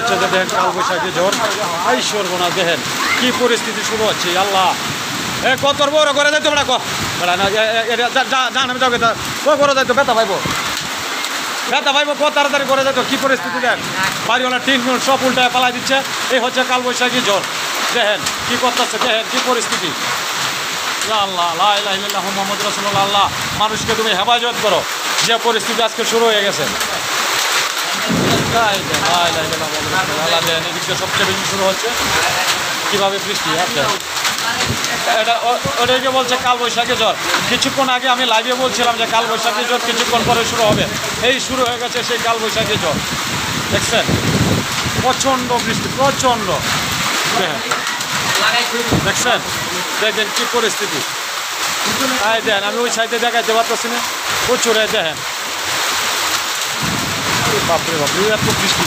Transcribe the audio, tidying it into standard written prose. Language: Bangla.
হচ্ছে যে দেখেন কালবৈশাখী ঝড় আইসর গোনা দেখেন কি পরিস্থিতি শুরু হচ্ছে আল্লাহ কত বড় করে যাইতো বেড়া জান আমি যাবে করে যাইতো ব্যথা পাইবো কত তাড়াতাড়ি করে যাইতো কি পরিস্থিতি দেন বাড়িওয়ালা টিন সব উল্টায় পালাই দিচ্ছে এই হচ্ছে কালবৈশাখী ঝড় দেখেন কি করতেছে দেখেন কি পরিস্থিতি আল্লাহ মোহাম্মদ রাসূলুল্লাহ আল্লাহ মানুষকে তুমি হেফাজত করো যে পরিস্থিতি আজকে শুরু হয়ে গেছে এদিকে সবচেয়ে বেশি শুরু হচ্ছে কীভাবে বৃষ্টি আচ্ছা এটা ওটাকে বলছে কালবৈশাখী ঝড় কিছুক্ষণ আগে আমি লাইভে বলছিলাম যে কালবৈশাখী ঝড় কিছুক্ষণ পরে শুরু হবে এই শুরু হয়ে গেছে সেই কালবৈশাখী ঝড় দেখছেন প্রচণ্ড বৃষ্টি প্রচণ্ড দেখছেন দেখেন কি পরিস্থিতি দেন আমি ওই সাইডে দেখাইতে পারতেছি না প্রচুর দেখেন বাপরে বাপরে এত বৃষ্টি